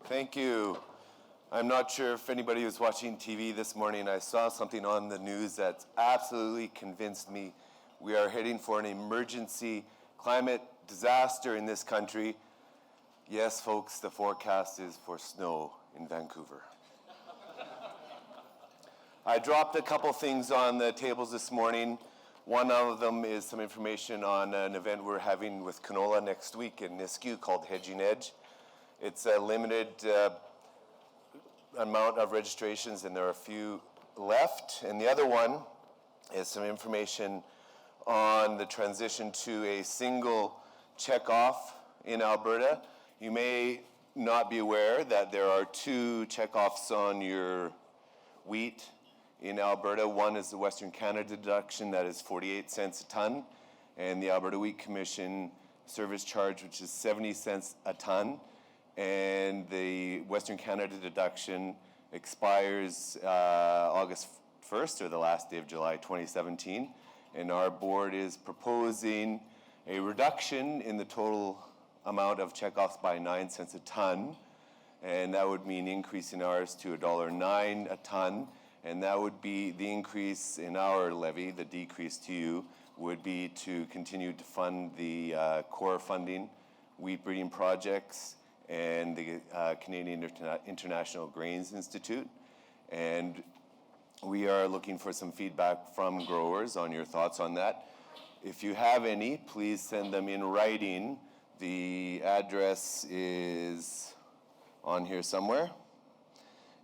Thank you. I'm not sure if anybody was watching TV this morning. I saw something on the news that absolutely convinced me we are heading for an emergency climate disaster in this country. Yes, folks, the forecast is for snow in Vancouver. I dropped a couple things on the tables this morning. One of them is some information on an event we're having with canola next week in Nisku called Hedging Edge. It's a limited amount of registrations, and there are a few left. And the other one is some information on the transition to a single checkoff in Alberta. You may not be aware that there are two checkoffs on your wheat in Alberta. One is the Western Canada deduction, that is 48 cents a ton, and the Alberta Wheat Commission service charge, which is 70 cents a ton. And the Western Canada deduction expires August 1st, or the last day of July 2017. And our board is proposing a reduction in the total amount of checkoffs by 9 cents a ton. And that would mean increasing ours to $1.09 a ton. And that would be the increase in our levy. The decrease to you would be to continue to fund the core funding, wheat breeding projects, and the Canadian International Grains Institute. And we are looking for some feedback from growers on your thoughts on that. If you have any, please send them in writing. The address is on here somewhere,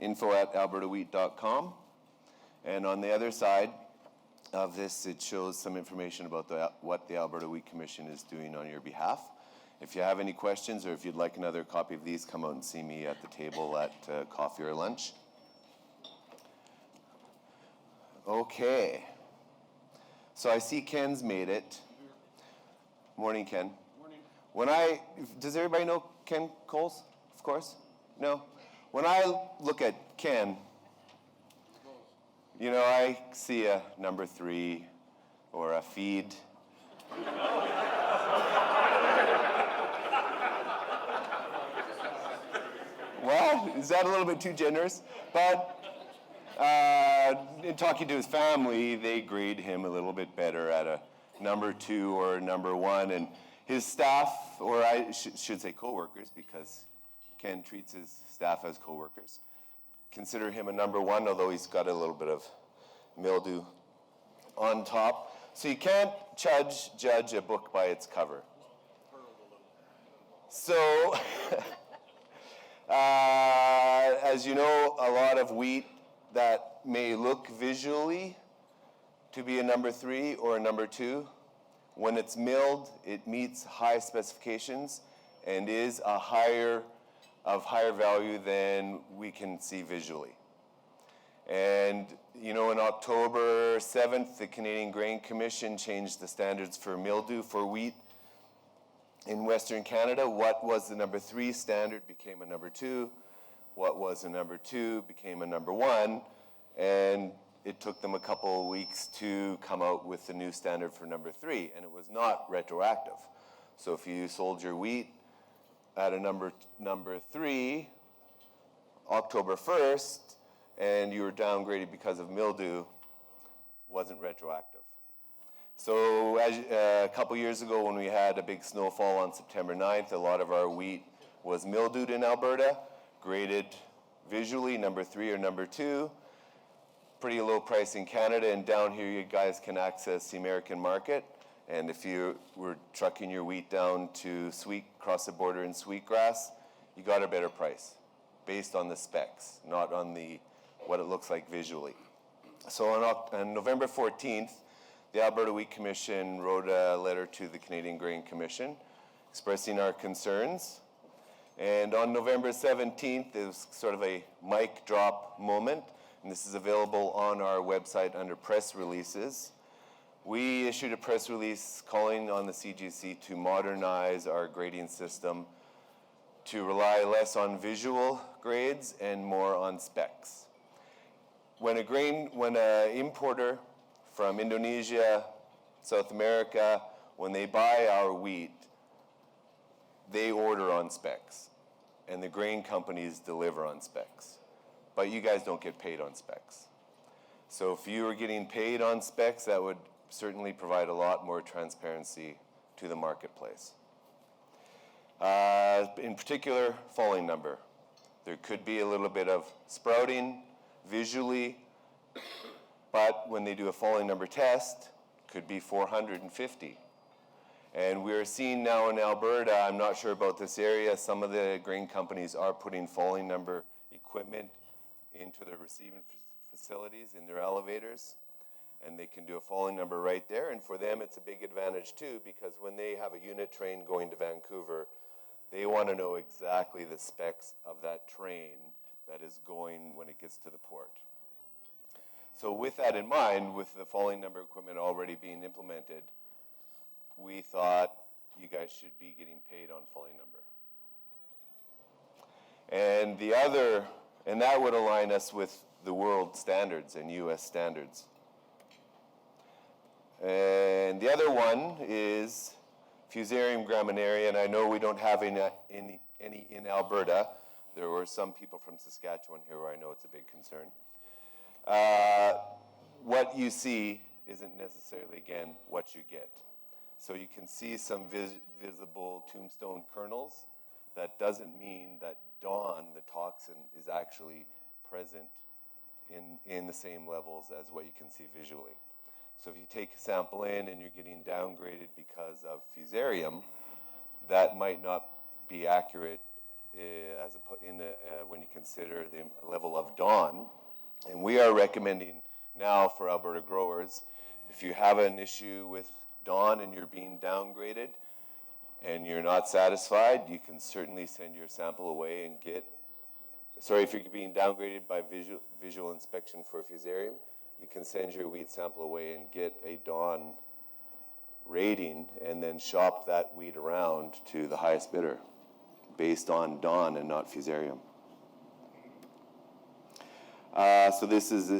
info@albertawheat.com. And on the other side of this, it shows some information about what the Alberta Wheat Commission is doing on your behalf. If you have any questions, or if you'd like another copy of these, come out and see me at the table at coffee or lunch. Okay. So I see Ken's made it. Morning, Ken. Morning. Does everybody know Ken Coles? Of course? No? When I look at Ken, you know, I see a number 3 or a feed. Well, is that a little bit too generous? But in talking to his family, they grade him a little bit better at a number 2 or number 1. And his staff, or I should say coworkers, because Ken treats his staff as coworkers, consider him a number 1, although he's got a little bit of mildew on top. So you can't judge a book by its cover. So, as you know, a lot of wheat that may look visually to be a number 3 or a number 2, when it's milled, it meets high specifications and is of higher value than we can see visually. And, you know, on October 7th, the Canadian Grain Commission changed the standards for mildew for wheat in Western Canada. What was the number 3 standard became a number 2. What was a number 2 became a number 1. And it took them a couple of weeks to come out with the new standard for number 3. And it was not retroactive. So if you sold your wheat at a number 3, October 1st, and you were downgraded because of mildew, wasn't retroactive. So a couple years ago when we had a big snowfall on September 9th, a lot of our wheat was mildewed in Alberta, graded visually number 3 or number 2, pretty low price in Canada, and down here you guys can access the American market. And if you were trucking your wheat down to cross the border in Sweetgrass, you got a better price based on the specs, not on what it looks like visually. So on November 14th, the Alberta Wheat Commission wrote a letter to the Canadian Grain Commission expressing our concerns. And on November 17th, it was sort of a mic drop moment, and this is available on our website under press releases. We issued a press release calling on the CGC to modernize our grading system to rely less on visual grades and more on specs. When an importer from Indonesia, South America, when they buy our wheat, they order on specs. and the grain companies deliver on specs. But you guys don't get paid on specs. So if you were getting paid on specs, that would certainly provide a lot more transparency to the marketplace. In particular, falling number. There could be a little bit of sprouting visually, but when they do a falling number test, could be 450. And we're seeing now in Alberta, I'm not sure about this area, some of the grain companies are putting falling number equipment into their receiving facilities, in their elevators, and they can do a falling number right there. And for them, it's a big advantage too, because when they have a unit train going to Vancouver, they want to know exactly the specs of that train that is going when it gets to the port. So with that in mind, with the falling number equipment already being implemented, we thought you guys should be getting paid on falling number. And that would align us with the world standards and US standards. And the other one is Fusarium gramineae, and I know we don't have any in Alberta. There were some people from Saskatchewan here where I know it's a big concern. What you see isn't necessarily, again, what you get. So you can see some visible tombstone kernels. That doesn't mean that DON, the toxin, is actually present in the same levels as what you can see visually. So if you take a sample in and you're getting downgraded because of Fusarium, that might not be accurate when you consider the level of DON. And we are recommending now for Alberta growers, if you have an issue with DON and you're being downgraded and you're not satisfied, you can certainly send your sample away and if you're being downgraded by visual inspection for Fusarium, you can send your wheat sample away and get a DON rating and then shop that wheat around to the highest bidder based on DON and not Fusarium. So this is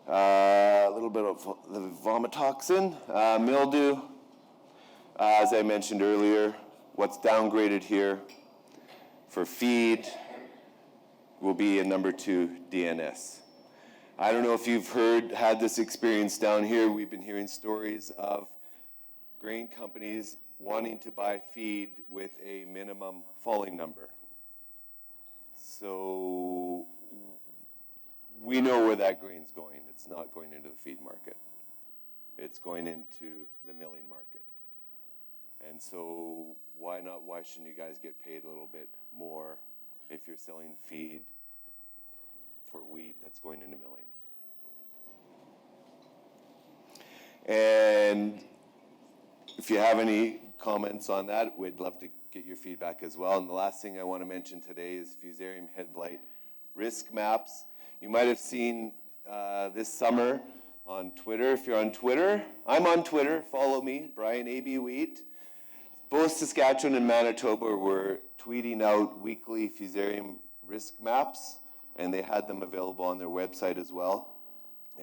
a little bit of the vomitoxin, mildew. As I mentioned earlier, what's downgraded here for feed will be a number 2 DNS. I don't know if you've had this experience down here. We've been hearing stories of grain companies wanting to buy feed with a minimum falling number. So we know where that grain's going. It's not going into the feed market. It's going into the milling market. And so why shouldn't you guys get paid a little bit more if you're selling feed for wheat that's going into milling? And if you have any comments on that, we'd love to get your feedback as well. And the last thing I want to mention today is Fusarium head blight risk maps. You might have seen this summer on Twitter. If you're on Twitter, I'm on Twitter. Follow me, Brian A.B. Wheat. Both Saskatchewan and Manitoba were tweeting out weekly Fusarium risk maps, and they had them available on their website as well.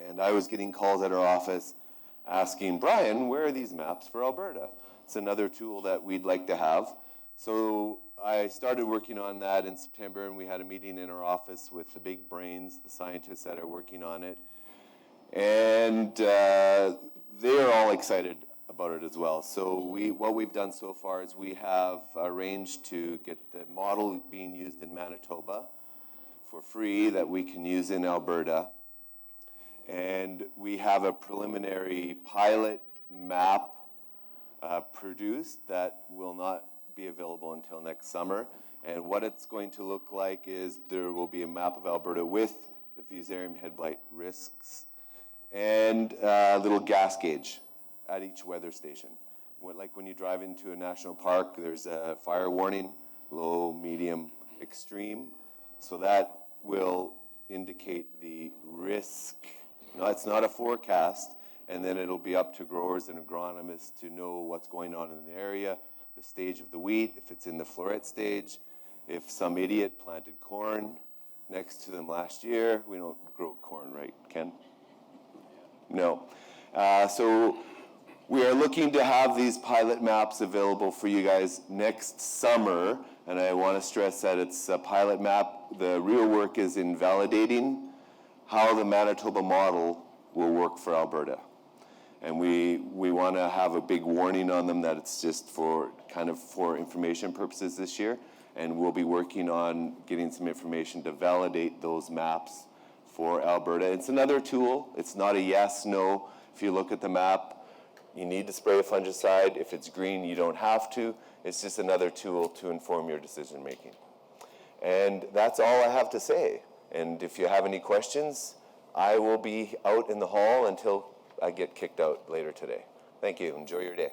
And I was getting calls at our office asking, Brian, where are these maps for Alberta? It's another tool that we'd like to have. So I started working on that in September, and we had a meeting in our office with the big brains, the scientists that are working on it. And they are all excited about it as well. So what we've done so far is we have arranged to get the model being used in Manitoba for free that we can use in Alberta. And we have a preliminary pilot map produced that will not be available until next summer. And what it's going to look like is there will be a map of Alberta with the Fusarium head blight risks and a little gas gauge at each weather station. Like when you drive into a national park, there's a fire warning, low, medium, extreme. So that will indicate the risk. No, it's not a forecast, and then it'll be up to growers and agronomists to know what's going on in the area, the stage of the wheat, if it's in the floret stage, if some idiot planted corn next to them last year. We don't grow corn, right, Ken? No. So we are looking to have these pilot maps available for you guys next summer And I want to stress that it's a pilot map. The real work is in validating how the Manitoba model will work for Alberta. And we want to have a big warning on them that it's just for information purposes this year. And we'll be working on getting some information to validate those maps for Alberta. It's another tool. It's not a yes, no. If you look at the map, you need to spray a fungicide. If it's green, you don't have to. It's just another tool to inform your decision making. And that's all I have to say. And if you have any questions, I will be out in the hall until I get kicked out later today. Thank you. Enjoy your day.